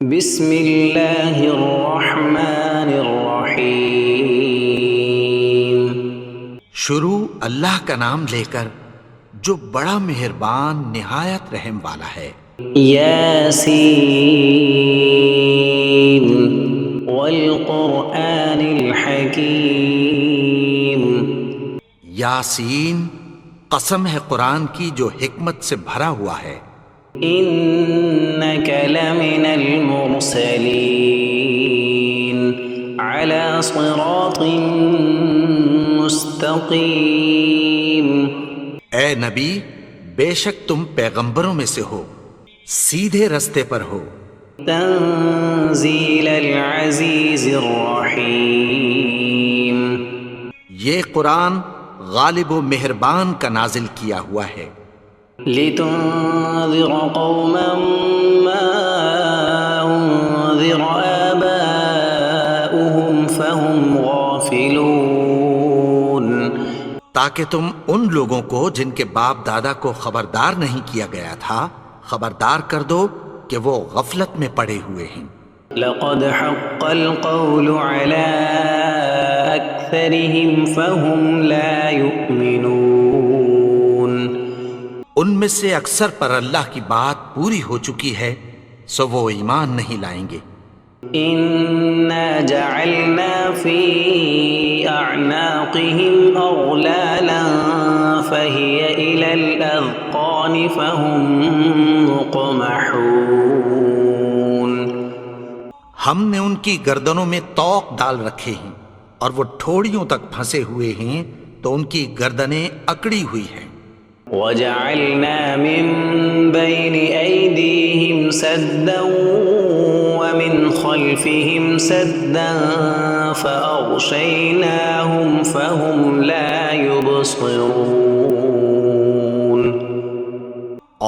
بسم اللہ الرحمن الرحیم۔ شروع اللہ کا نام لے کر جو بڑا مہربان نہایت رحم والا ہے۔ یاسین والقرآن الحکیم۔ یاسین، قسم ہے قرآن کی جو حکمت سے بھرا ہوا ہے۔ انک لمن المرسلین علی صراط مستقیم۔ اے نبی، بے شک تم پیغمبروں میں سے ہو، سیدھے رستے پر ہو۔ تنزیل العزیز الرحیم۔ یہ قرآن غالب و مہربان کا نازل کیا ہوا ہے۔ لتنذر قوما ما انذر آباؤهم فهم غافلون۔ تاکہ تم ان لوگوں کو جن کے باپ دادا کو خبردار نہیں کیا گیا تھا خبردار کر دو کہ وہ غفلت میں پڑے ہوئے ہیں۔ لقد حق القول على أكثرهم فهم لا يؤمنون۔ ان میں سے اکثر پر اللہ کی بات پوری ہو چکی ہے سو وہ ایمان نہیں لائیں گے۔ إنا جعلنا في أعناقهم أغلالا فهي إلى الأذقان فهم مقمحون۔ ہم نے ان کی گردنوں میں طوق ڈال رکھے ہیں اور وہ ٹھوڑیوں تک پھنسے ہوئے ہیں تو ان کی گردنیں اکڑی ہوئی ہیں۔ وجعلنا من بين أيديهم سدا ومن خلفهم سدا فأغشيناهم فهم لا يبصرون۔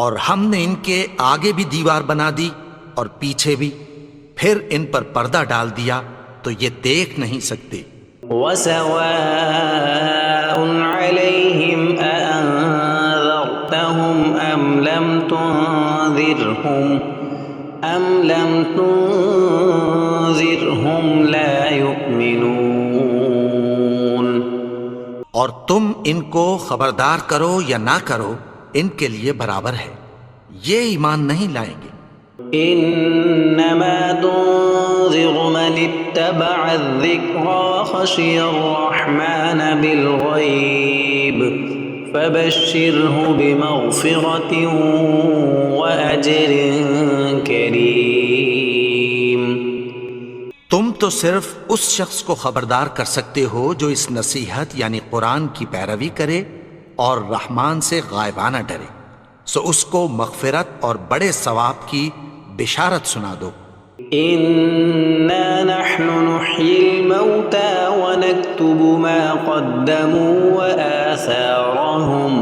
اور ہم نے ان کے آگے بھی دیوار بنا دی اور پیچھے بھی، پھر ان پر پردہ ڈال دیا تو یہ دیکھ نہیں سکتے۔ وسواء عليهم أأنذرتهم أم لم تنذرهم لا يؤمنون۔ اور تم ان کو خبردار کرو یا نہ کرو ان کے لیے برابر ہے، یہ ایمان نہیں لائیں گے۔ انما تنذر من اتبع الذکر وخشی الرحمن بالغیب فبشرہ بمغفرۃ واجر کریم۔ تم تو صرف اس شخص کو خبردار کر سکتے ہو جو اس نصیحت یعنی قرآن کی پیروی کرے اور رحمان سے غائبانہ ڈرے، سو اس کو مغفرت اور بڑے ثواب کی بشارت سنا دو۔ انا نحن نحيي الموتى ونكتب ما قدموا وآثارهم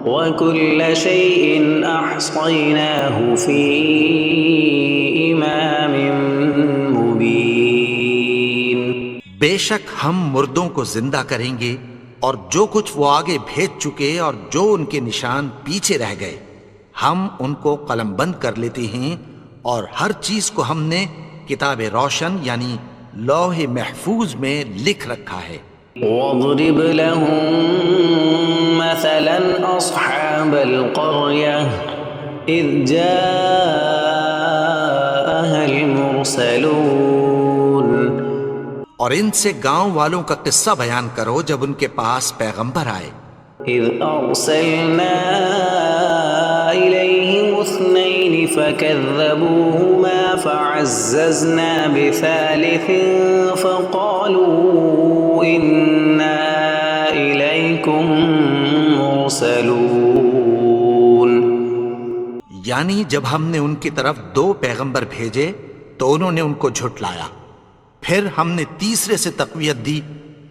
وكل شيء احصيناه في امام مبين۔ بے شک ہم مردوں کو زندہ کریں گے اور جو کچھ وہ آگے بھیج چکے اور جو ان کے نشان پیچھے رہ گئے ہم ان کو قلم بند کر لیتے ہیں، اور ہر چیز کو ہم نے کتاب روشن یعنی لوح محفوظ میں لکھ رکھا ہے۔ واضرب لهم مثلا اصحاب القرية اذ جاءها المرسلون۔ اور ان سے گاؤں والوں کا قصہ بیان کرو جب ان کے پاس پیغمبر آئے۔ اذ ارسلنا الیہم اثنین فکذبوہما فعززنا بثالث فقالوا انا الیکم مرسلون۔ یعنی جب ہم نے ان کی طرف 2 پیغمبر بھیجے تو انہوں نے ان کو جھٹلایا، پھر ہم نے تیسرے سے تقویت دی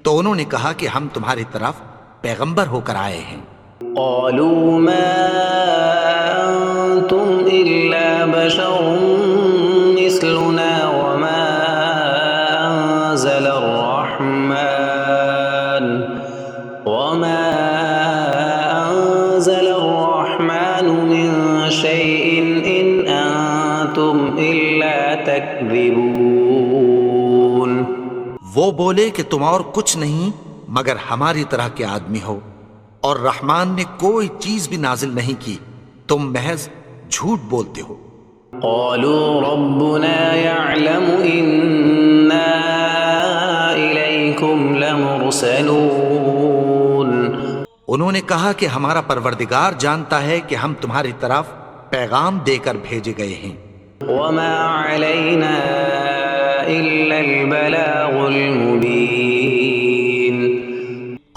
تو انہوں نے کہا کہ ہم تمہاری طرف پیغمبر ہو کر آئے ہیں۔ قالوا ما انتم الا بشر مثلنا وما انزل الرحمن من شيء ان انتم الا تكذبون وہ بولے کہ تم اور کچھ نہیں مگر ہماری طرح کے آدمی ہو، اور رحمان نے کوئی چیز بھی نازل نہیں کی، تم محض جھوٹ بولتے ہو۔ قالوا ربنا يعلم إنا إليكم لمرسلون انہوں نے کہا کہ ہمارا پروردگار جانتا ہے کہ ہم تمہاری طرف پیغام دے کر بھیجے گئے ہیں، وما علينا إلا البلاغ المبين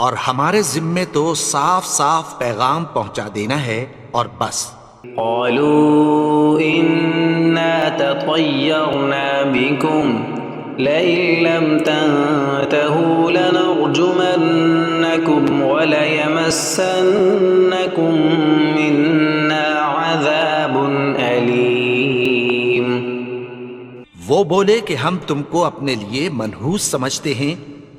اور ہمارے ذمے تو صاف صاف پیغام پہنچا دینا ہے اور بس۔ قالوا إنا تطيرنا بكم لئن لم تنتهوا لنرجمنكم وليمسنكم منا عذاب أليم وہ بولے کہ ہم تم کو اپنے لیے منحوس سمجھتے ہیں،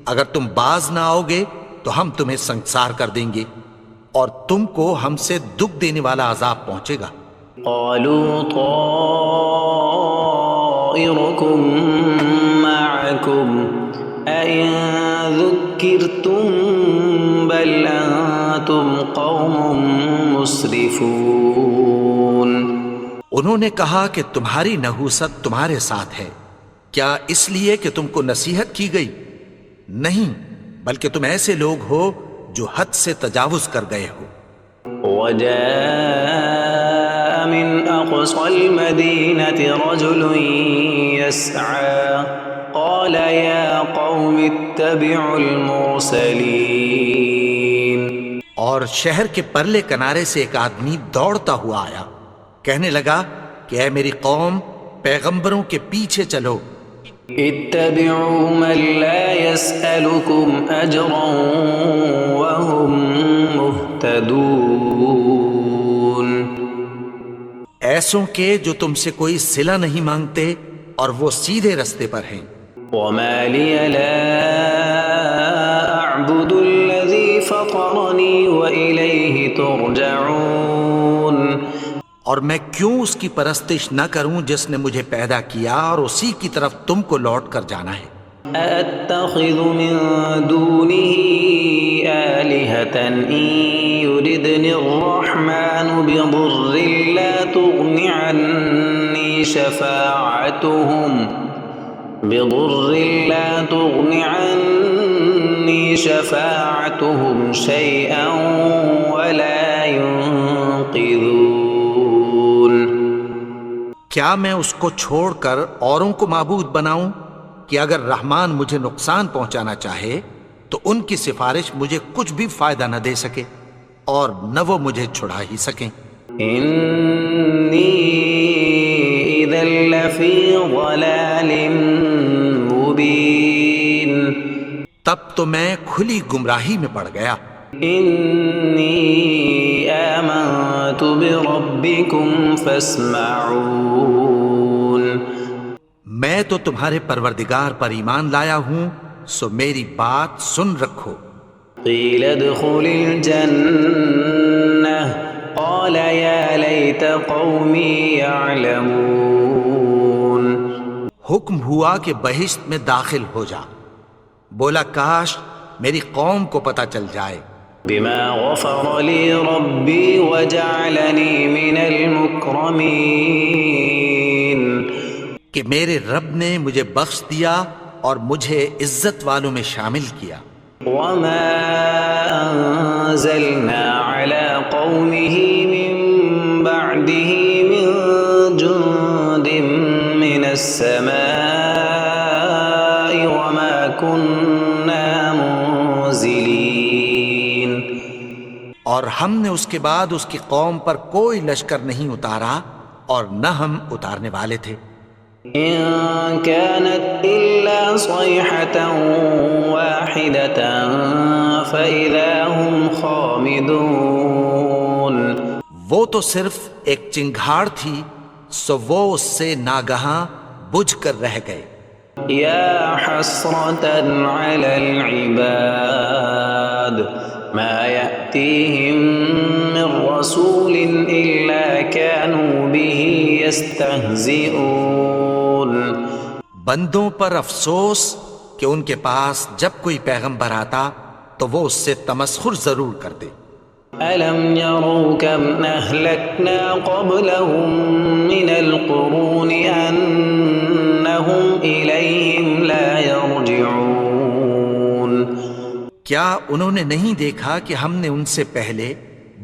اگر تم باز نہ آؤ گے تو ہم تمہیں سنگسار کر دیں گے اور تم کو ہم سے دکھ دینے والا عذاب پہنچے گا۔ قالوا طائركم معكم أئن ذكرتم بل أنتم قوم مسرفون انہوں نے کہا کہ تمہاری نحوست تمہارے ساتھ ہے، کیا اس لیے کہ تم کو نصیحت کی گئی؟ نہیں، بلکہ تم ایسے لوگ ہو جو حد سے تجاوز کر گئے ہو۔ وجاء من أقصى المدينة رجل يسعى قال يا قوم اتبعوا المرسلين اور شہر کے پرلے کنارے سے ایک آدمی دوڑتا ہوا آیا، کہنے لگا کہ اے میری قوم، پیغمبروں کے پیچھے چلو۔ اتبعوا من لا يسألكم أجرا وهم مهتدون ایسوں کے جو تم سے کوئی صلہ نہیں مانگتے اور وہ سیدھے رستے پر ہیں۔ وما لي لا أعبد الذي فطرني وإليه ترجعون اور میں کیوں اس کی پرستش نہ کروں جس نے مجھے پیدا کیا اور اسی کی طرف تم کو لوٹ کر جانا ہے۔ أأتخذ من دونه آلهة إن يردني الرحمن بضر لا تغن عني شفاعتهم شيئا ولا ينقذون کیا میں اس کو چھوڑ کر اوروں کو معبود بناؤں کہ اگر رحمان مجھے نقصان پہنچانا چاہے تو ان کی سفارش مجھے کچھ بھی فائدہ نہ دے سکے اور نہ وہ مجھے چھڑا ہی سکیں۔ إني إذا لفي ضلال مبين تب تو میں کھلی گمراہی میں پڑ گیا۔ إني آمنت بربكم فاسمعون میں تو تمہارے پروردگار پر ایمان لایا ہوں، سو میری بات سن رکھو۔ قيل ادخل الجنة قال يا ليت قومي يعلمون حکم ہوا کہ بہشت میں داخل ہو جا، بولا کاش میری قوم کو پتہ چل جائے۔ بما غفر لي ربي وجعلني من المكرمين کہ میرے رب نے مجھے بخش دیا اور مجھے عزت والوں میں شامل کیا۔ وما أنزلنا على قومه من بعده من جند من السماء وما كنا منزلين اور ہم نے اس کے بعد اس کی قوم پر کوئی لشکر نہیں اتارا اور نہ ہم اتارنے والے تھے۔ إن كانت إلا صيحة واحدة فإذا هم خامدون وہ تو صرف ایک چنگھاڑ تھی، سو وہ اس سے ناگہاں بجھ کر رہ گئے۔ يا حسرة على العباد ما يأتيهم من رسول إلا كانوا به يستهزئون بندوں پر افسوس کہ ان کے پاس جب کوئی پیغمبر آتا تو وہ اس سے تمسخر ضرور کرتے۔ ألم يروا كم أهلكنا قبلهم من القرون أنهم إليهم لا يرجعون کیا انہوں نے نہیں دیکھا کہ ہم نے ان سے پہلے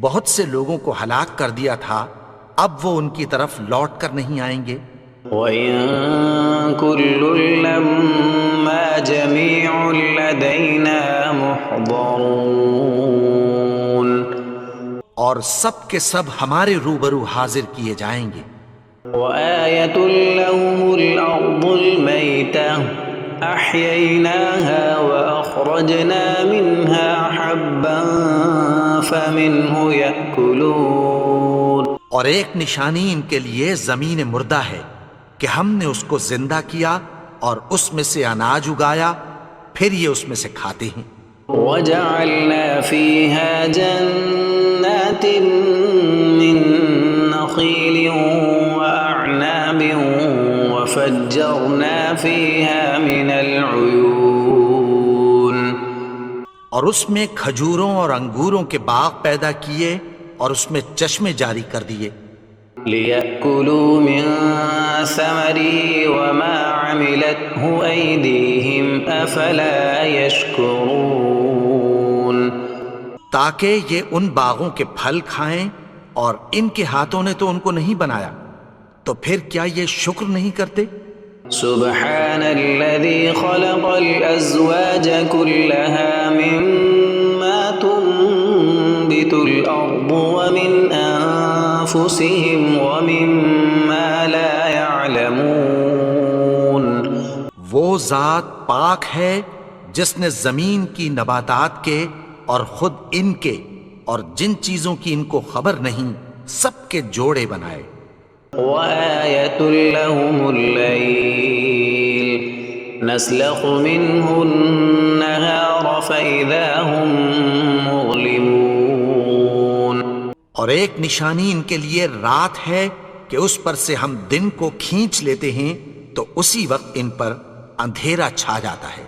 بہت سے لوگوں کو ہلاک کر دیا تھا، اب وہ ان کی طرف لوٹ کر نہیں آئیں گے؟ وَإِن كُلٌّ لَّمَّا جَمِيعٌ لَّدَيْنَا مُحْضَرُونَ اور سب کے سب ہمارے روبرو حاضر کیے جائیں گے۔ وَآيَةٌ لَّهُمُ الْأَرْضُ الْمَيْتَةُ أَحْيَيْنَاهَا وَأَخْرَجْنَا مِنْهَا حَبًّا فَمِنْهُ يَأْكُلُونَ اور ایک نشانی ان کے لیے زمین مردہ ہے کہ ہم نے اس کو زندہ کیا اور اس میں سے اناج اگایا، پھر یہ اس میں سے کھاتے ہیں۔ وَجَعَلْنَا فِيهَا جَنَّاتٍ مِّن نَّخِيلٍ وَأَعْنَابٍ وَفَجَّرْنَا فِيهَا مِنَ الْعُيُونِ اور اس میں کھجوروں اور انگوروں کے باغ پیدا کیے اور اس میں چشمے جاری کر دیے، لِيَأْكُلُوا مِن ثَمَرِهِ وَمَا عَمِلَتْهُ أَيْدِيهِمْ أَفَلَا يَشْكُرُونَ تاکہ یہ ان باغوں کے پھل کھائیں، اور ان کے ہاتھوں نے تو ان کو نہیں بنایا، تو پھر کیا یہ شکر نہیں کرتے؟ سبحان الذي خلق الأزواج كلها مما تنبت الأرض ومن أنفسهم ومما لا يعلمون وہ ذات پاک ہے جس نے زمین کی نباتات کے اور خود ان کے اور جن چیزوں کی ان کو خبر نہیں سب کے جوڑے بنائے۔ وآية لهم الليل نسلخ منه النهار فإذا هم مظلمون اور ایک نشانی ان کے لیے رات ہے کہ اس پر سے ہم دن کو کھینچ لیتے ہیں تو اسی وقت ان پر اندھیرا چھا جاتا ہے۔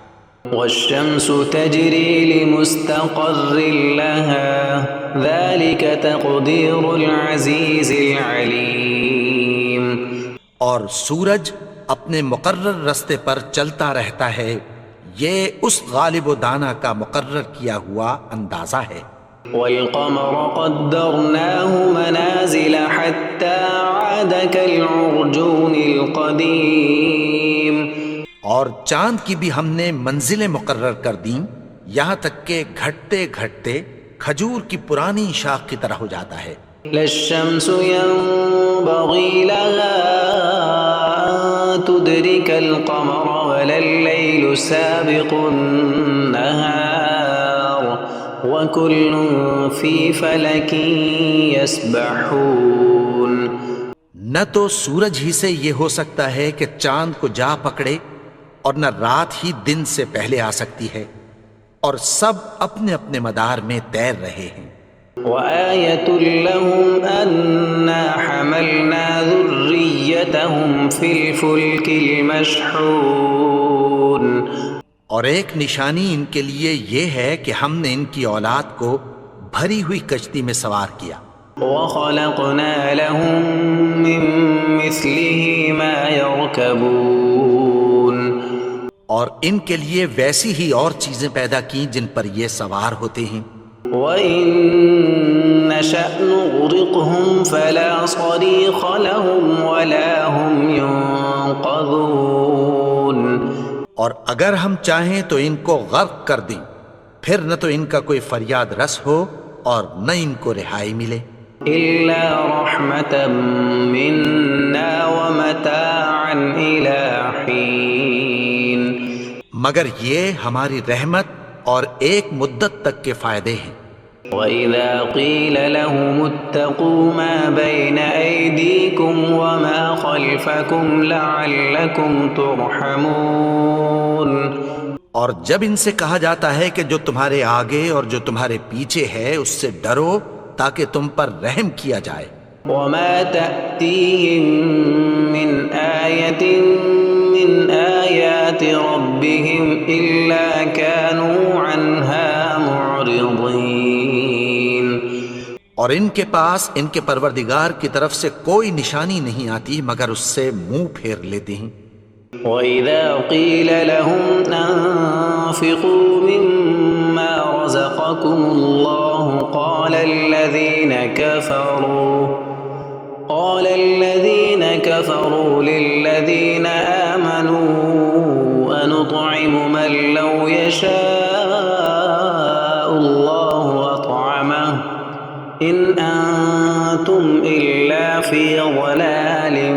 والشمس تجري لمستقر لها ذلك تقدير العزيز العليم اور سورج اپنے مقرر رستے پر چلتا رہتا ہے، یہ اس غالب و دانا کا مقرر کیا ہوا اندازہ ہے۔ والقمر قدرناه منازل حتى عاد كالعرجون القديم اور چاند کی بھی ہم نے منزلیں مقرر کر دیں، یہاں تک کہ گھٹتے گھٹتے کھجور کی پرانی شاخ کی طرح ہو جاتا ہے۔ لا الشمس ينبغي لها أن تدرك القمر ولا الليل سابق النهار وكل في فلك يسبحون نہ تو سورج ہی سے یہ ہو سکتا ہے کہ چاند کو جا پکڑے، اور نہ رات ہی دن سے پہلے آ سکتی ہے، اور سب اپنے اپنے مدار میں تیر رہے ہیں۔ وآية لهم أنا حملنا ذريتهم في الفلك المشحون اور ایک نشانی ان کے لیے یہ ہے کہ ہم نے ان کی اولاد کو بھری ہوئی کشتی میں سوار کیا۔ وخلقنا لهم من مثله ما يركبون اور ان کے لیے ویسی ہی اور چیزیں پیدا کی جن پر یہ سوار ہوتے ہیں۔ وَإِن نَّشَأْ نُغْرِقْهُمْ فَلَا صَرِيخَ لَهُمْ وَلَا هُمْ يُنقَذُونَ اور اگر ہم چاہیں تو ان کو غرق کر دیں، پھر نہ تو ان کا کوئی فریاد رس ہو اور نہ ان کو رہائی ملے۔ إِلَّا رَحْمَةً مِّنَّا وَمَتَاعًا إِلَىٰ حِينٍ مگر یہ ہماری رحمت اور ایک مدت تک کے فائدے ہیں۔ وَإِذَا قِيلَ لَهُمُ اتَّقُوا مَا بَيْنَ أَيْدِيكُمْ وَمَا خَلْفَكُمْ لَعَلَّكُمْ تُرْحَمُونَ اور جب ان سے کہا جاتا ہے کہ جو تمہارے آگے اور جو تمہارے پیچھے ہے اس سے ڈرو تاکہ تم پر رحم کیا جائے۔ وما تأتيهم من آية من آيات ربهم إلا كانوا عنها معرضين۔ اور ان کے پاس ان کے پروردگار کی طرف سے کوئی نشانی نہیں آتی مگر اس سے منہ پھیر لیتے ہیں۔ وَإِذَا قِيلَ لَهُمْ أَنفِقُوا مِمَّا رَزَقَكُمُ اللَّهُ قَالَ الَّذِينَ كَفَرُوا لِلَّذِينَ آمَنُوا أَنُطْعِمُ مَن لَّوْ يَشَاءُ اللَّهُ أَطْعَمَهُ إِنْ أَنتُمْ إِلَّا فِي ضَلَالٍ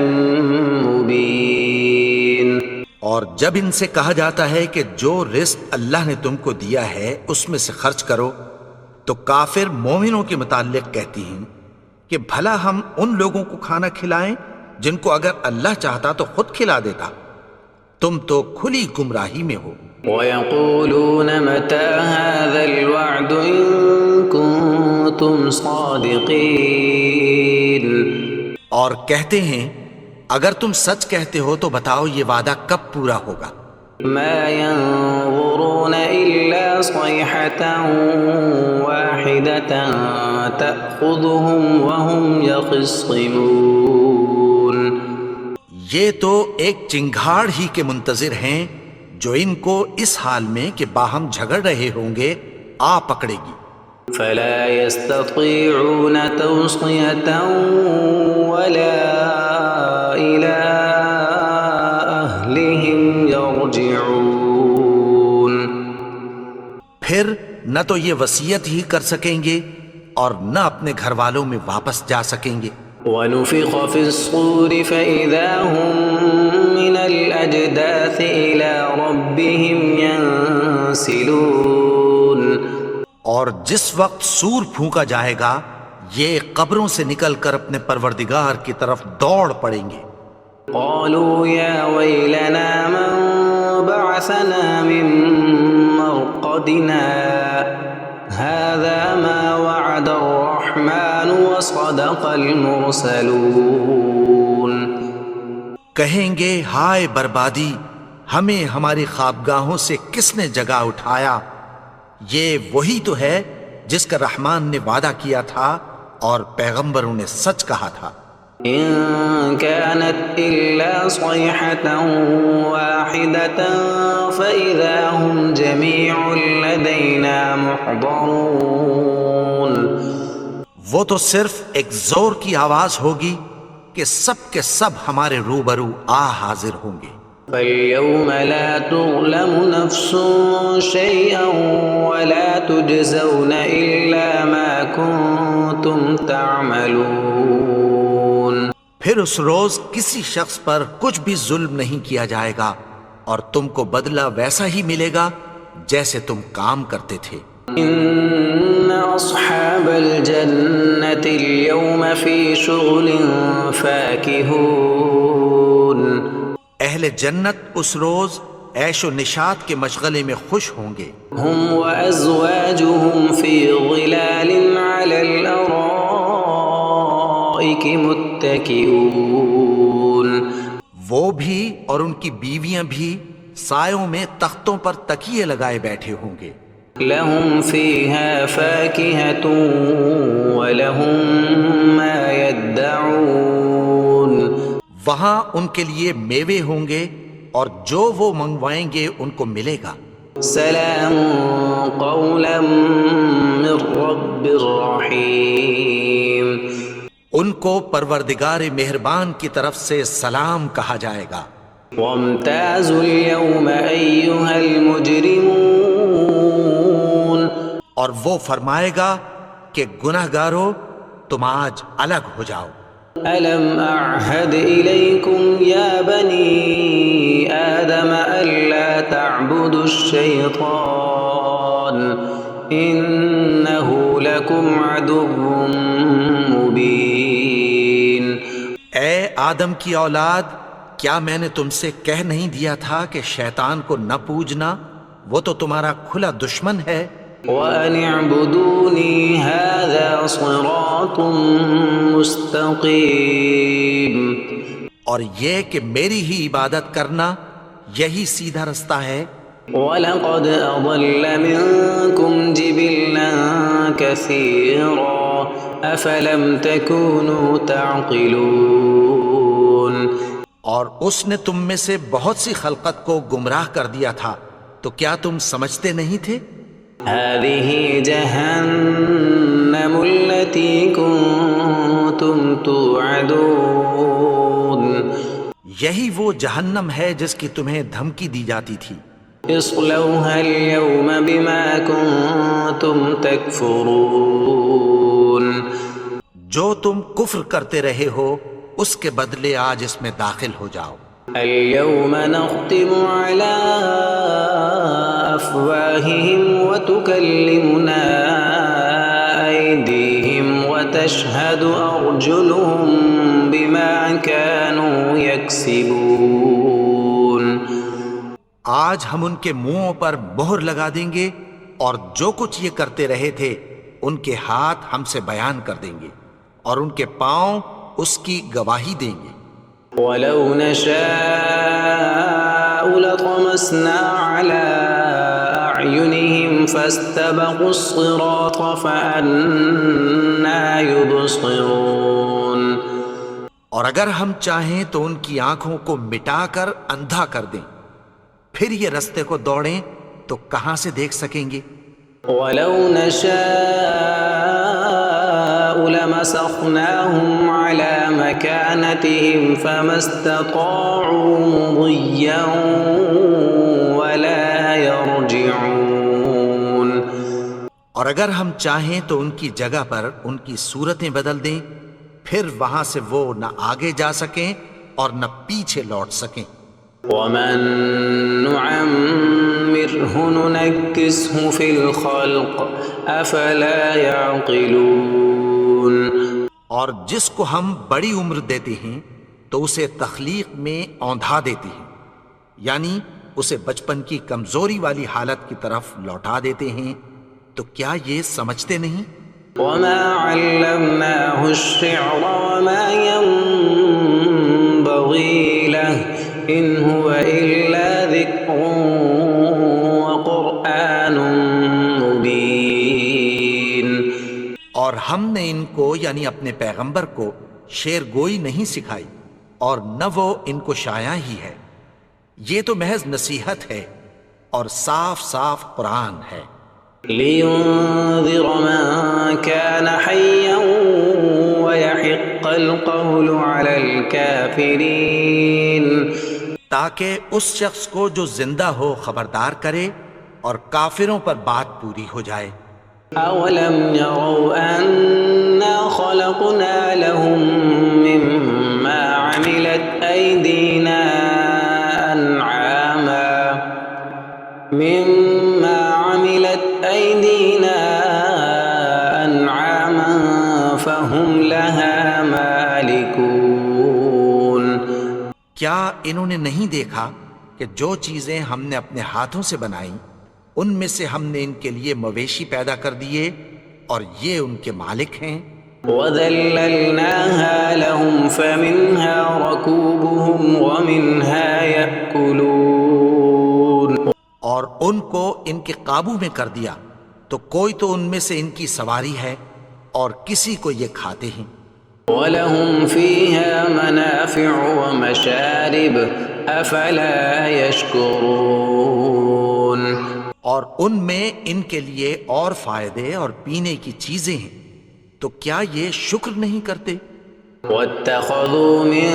مُّبِينٍ۔ اور جب ان سے کہا جاتا ہے کہ جو رزق اللہ نے تم کو دیا ہے اس میں سے خرچ کرو، تو کافر مومنوں کے متعلق کہتی ہیں کہ بھلا ہم ان لوگوں کو کھانا کھلائیں جن کو اگر اللہ چاہتا تو خود کھلا دیتا، تم تو کھلی گمراہی میں ہو۔ وَيَقُولُونَ مَتَى هَذَا الْوَعْدُ إِن كُنتُمْ صَادِقِينَ۔ اور کہتے ہیں اگر تم سچ کہتے ہو تو بتاؤ یہ وعدہ کب پورا ہوگا؟ مَا يَنظُرُونَ إِلَّا صَيْحَةً وَاحِدَةً تَأْخُذُهُمْ وَهُمْ يَخِصِّمُونَ۔ یہ تو ایک چنگھاڑ ہی کے منتظر ہیں جو ان کو اس حال میں کہ باہم جھگڑ رہے ہوں گے آ پکڑے گی۔ فَلَا يَسْتَطِيعُونَ تَوْصِيَةً وَلَا إِلَىٰ أَهْلِهِمْ يَرْجِعُونَ۔ پھر نہ تو یہ وصیت ہی کر سکیں گے اور نہ اپنے گھر والوں میں واپس جا سکیں گے۔ وَنُفِخَ فِي الصُّورِ فَإِذَا هُم مِّنَ الْأَجْدَاثِ إِلَىٰ رَبِّهِمْ يَنسِلُونَ۔ اور جس وقت سور پھونکا جائے گا یہ قبروں سے نکل کر اپنے پروردگار کی طرف دوڑ پڑیں گے۔ قالوا يا ويلنا من بعثنا من مرقدنا هذا ما وعد الرحمن وصدق المرسلون۔ کہیں گے ہائے بربادی، ہمیں ہماری خوابگاہوں سے کس نے جگا اٹھایا؟ یہ وہی تو ہے جس کا رحمان نے وعدہ کیا تھا اور پیغمبروں نے سچ کہا تھا۔ إن كانت إلا صيحة واحدة فإذا هم جميع لدينا محضرون۔ وہ تو صرف ایک زور کی آواز ہوگی کہ سب کے سب ہمارے روبرو حاضر ہوں گے۔ فَالْيَوْمَ لَا تُظْلَمُ نَفْسٌ شَيْئًا وَلَا تُجْزَوْنَ إِلَّا مَا كُنتُمْ تَعْمَلُونَ۔ پھر اس روز کسی شخص پر کچھ بھی ظلم نہیں کیا جائے گا اور تم کو بدلہ ویسا ہی ملے گا جیسے تم کام کرتے تھے۔ إِنَّ أَصْحَابَ الْجَنَّةِ الْيَوْمَ فِي شُغُلٍ فَاكِهُونَ۔ اہل جنت اس روز عیش و نشاط کے مشغلے میں خوش ہوں گے۔ هُمْ وَأَزْوَاجُهُمْ فِي ظِلَالٍ عَلَى الْأَرَائِكِ مُتَّكِئُونَ۔ وہ بھی اور ان کی بیویاں بھی سایوں میں تختوں پر تکیے لگائے بیٹھے ہوں گے۔ لَهُمْ فِيهَا فَاكِهَةٌ وَلَهُمْ مَا يَدَّعُونَ۔ وہاں ان کے لیے میوے ہوں گے اور جو وہ منگوائیں گے ان کو ملے گا۔ سلام قولا من رب الرحیم۔ ان کو پروردگار مہربان کی طرف سے سلام کہا جائے گا۔ وامتازوا اليوم ایھا المجرمون۔ اور وہ فرمائے گا کہ گنہگارو تم آج الگ ہو جاؤ۔ ألم أعهد إليكم يا بني آدم ألا تعبدوا الشيطان إنه لكم عدو مبين۔ اے آدم کی اولاد، کیا میں نے تم سے کہہ نہیں دیا تھا کہ شیطان کو نہ پوجنا؟ وہ تو تمہارا کھلا دشمن ہے. وَأَنِ اعْبُدُونِي هَذَا صِرَاطٌ مُسْتَقِيمٌ. اور یہ کہ میری ہی عبادت کرنا یہی سیدھا رستہ ہے. وَلَقَدْ أَضَلَّ مِنكُمْ جِبِلًّا كَثِيرًا أَفَلَمْ تَكُونُوا تَعْقِلُونَ. اور اس نے تم میں سے بہت سی خلقت کو گمراہ کر دیا تھا، تو کیا تم سمجھتے نہیں تھے؟ هَذِهِ جَهَنَّمُ الَّتِي كُنتُمْ تُوعَدُونَ. یہی وہ جہنم ہے جس کی تمہیں دھمکی دی جاتی تھی. اصلوها اليوم بما كنتم تكفرون. جو تم کفر کرتے رہے ہو اس کے بدلے آج اس میں داخل ہو جاؤ. اليوم نختم على أفواههم وتكلمنا أيديهم وتشهد أرجلهم بما كانوا يكسبون. آج ہم ان کے منہوں پر مہر لگا دیں گے اور جو کچھ یہ کرتے رہے تھے ان کے ہاتھ ہم سے بیان کر دیں گے اور ان کے پاؤں اس کی گواہی دیں گے. وَلَوْ نَشَاءُ لَطَمَسْنَا عَلَىٰ أَعْيُنِهِمْ فَاسْتَبَقُوا الصِّرَاطَ فَأَنَّىٰ يُبْصِرُونَ. اور اگر ہم چاہیں تو ان کی آنکھوں کو مٹا کر اندھا کر دیں، پھر یہ رستے کو دوڑیں تو کہاں سے دیکھ سکیں گے؟ وَلَوْ نَشَاءُ لَمَسَخْنَاهُمْ عَلَىٰ مَكَانَتِهِمْ فَمَا اسْتَطَاعُوا مُضِيًّا وَلَا يَرْجِعُونَ. اور اگر ہم چاہیں تو ان کی جگہ پر ان کی صورتیں بدل دیں، پھر وہاں سے وہ نہ آگے جا سکیں اور نہ پیچھے لوٹ سکیں. وَمَن نُعَمِّرْهُ نُنَكِّسْهُ فِي الْخَلْقِ أَفَلَا يَعْقِلُونَ. اور جس کو ہم بڑی عمر دیتے ہیں تو اسے تخلیق میں اوندھا دیتے ہیں، یعنی اسے بچپن کی کمزوری والی حالت کی طرف لوٹا دیتے ہیں. تو کیا یہ سمجھتے نہیں؟ وَمَا عَلَّمْنَاهُ الشِّعْرَ وَمَا يَنبَغِي لَهُ إِنْ هُوَ إِلَّا ذِكْرٌ وَقُرْآنٌ مُبِينٌ. اور ہم نے ان کو یعنی اپنے پیغمبر کو شعر گوئی نہیں سکھائی اور نہ وہ ان کو شایع ہی ہے. یہ تو محض نصیحت ہے اور صاف صاف قرآن ہے. لِيُنذِرَ مَن كَانَ حَيًّا وَيَحِقَّ الْقَوْلُ عَلَى الْكَافِرِينَ. تاکہ اس شخص کو جو زندہ ہو خبردار کرے اور کافروں پر بات پوری ہو جائے. أَوَلَمْ يَرَوْا أَنَّا خَلَقْنَا لَهُم مِّمَّا عَمِلَتْ أَيْدِينَا أَنْعَامًا فَهُمْ لَهَا مَالِكُونَ. کیا انہوں نے نہیں دیکھا کہ جو چیزیں ہم نے اپنے ہاتھوں سے بنائیں ان میں سے ہم نے ان کے لیے مویشی پیدا کر دیے اور یہ ان کے مالک ہیں. وَذَلَّلْنَاهَا لَهُمْ فَمِنْهَا رَكُوبُهُمْ وَمِنْهَا يَأْكُلُونَ. اور ان کو ان کے قابو میں کر دیا تو کوئی تو ان میں سے ان کی سواری ہے اور کسی کو یہ کھاتے ہیں. وَلَهُمْ فِيهَا مَنَافِعُ وَمَشَارِبُ أَفَلَا يَشْكُرُونَ. اور ان میں ان کے لیے اور فائدے اور پینے کی چیزیں ہیں، تو کیا یہ شکر نہیں کرتے؟ وَاتَّخَذُوا مِن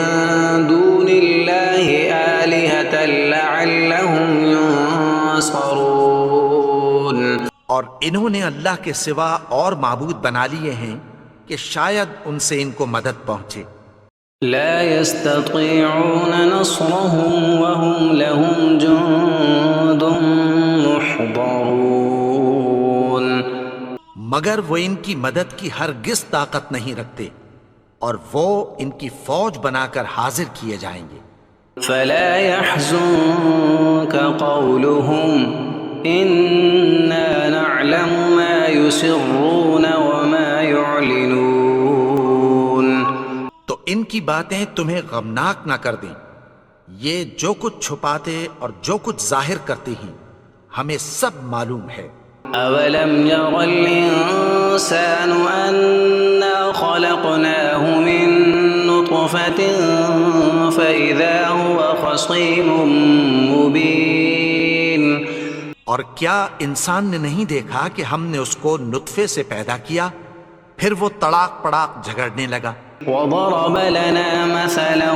دُونِ اللَّهِ آلِهَةً لَعَلَّهُمْ يُنصَرُونَ. اور انہوں نے اللہ کے سوا اور معبود بنا لیے ہیں کہ شاید ان سے ان کو مدد پہنچے. لا يستطيعون نصرهم وهم لهم جند محضرون. مگر وہ ان کی مدد کی ہرگز طاقت نہیں رکھتے اور وہ ان کی فوج بنا کر حاضر کیے جائیں گے. فلا يحزنك قولهم إنا نعلم ما يسرون وما يعلنون. تو ان کی باتیں تمہیں غمناک نہ کر دیں، یہ جو کچھ چھپاتے اور جو کچھ ظاہر کرتے ہیں ہمیں سب معلوم ہے۔ أولم ير الإنسان أنا خلقناه من نطفة فإذا هو خصيم مبين. اور کیا انسان نے نہیں دیکھا کہ ہم نے اس کو نطفے سے پیدا کیا پھر وہ تڑاک پڑاک جھگڑنے لگا۔ وضرب لنا مثلا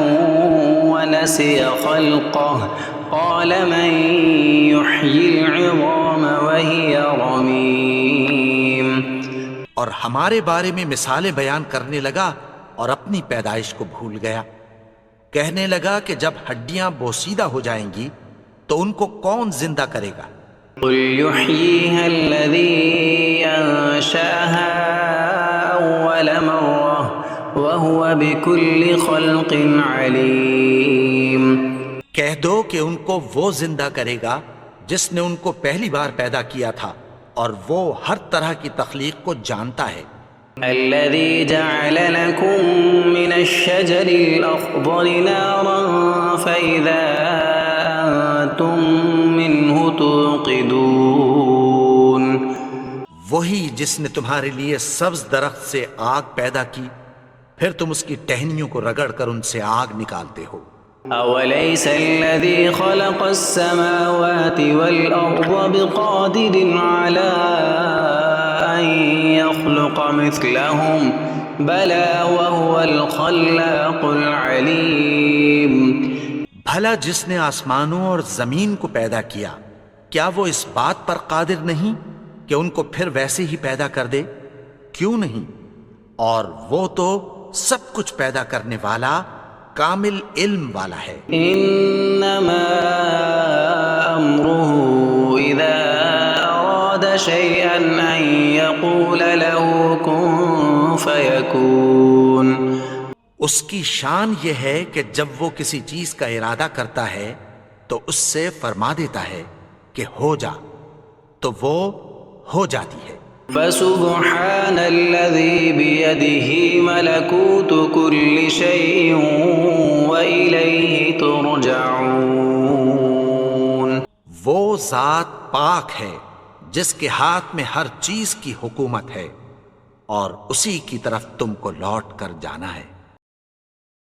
ونسي خلقه قال من يحيي العظام وهي رميم. اور ہمارے بارے میں مثالیں بیان کرنے لگا اور اپنی پیدائش کو بھول گیا، کہنے لگا کہ جب ہڈیاں بوسیدہ ہو جائیں گی تو ان کو کون زندہ کرے گا؟ قل يحييها الذي أنشأها أول مرة وهو بكل خلق عليم. کہہ دو کہ ان کو وہ زندہ کرے گا جس نے ان کو پہلی بار پیدا کیا تھا اور وہ ہر طرح کی تخلیق کو جانتا ہے۔ الذي جعل لكم من الشجر الأخضر نارا فإذا أنتم منه توقدون. وہی جس نے تمہارے لیے سبز درخت سے آگ پیدا کی پھر تم اس کی ٹہنیوں کو رگڑ کر ان سے آگ نکالتے ہو۔ أوليس الذي خلق السماوات والأرض بقادر على أن يخلق مثلهم بلى وهو الخلاق العليم. بھلا جس نے آسمانوں اور زمین کو پیدا کیا کیا وہ اس بات پر قادر نہیں کہ ان کو پھر ویسے ہی پیدا کر دے؟ کیوں نہیں؟ اور وہ تو سب کچھ پیدا کرنے والا کامل علم والا ہے۔ انما امره اذا اراد شيئا ان يقول له كن فيكون. اس کی شان یہ ہے کہ جب وہ کسی چیز کا ارادہ کرتا ہے تو اس سے فرما دیتا ہے کہ ہو جا، تو وہ ہو جاتی ہے۔ فسبحان الذي بيده ملكوت كل شيء وإليه ترجعون. وہ ذات پاک ہے جس کے ہاتھ میں ہر چیز کی حکومت ہے اور اسی کی طرف تم کو لوٹ کر جانا ہے۔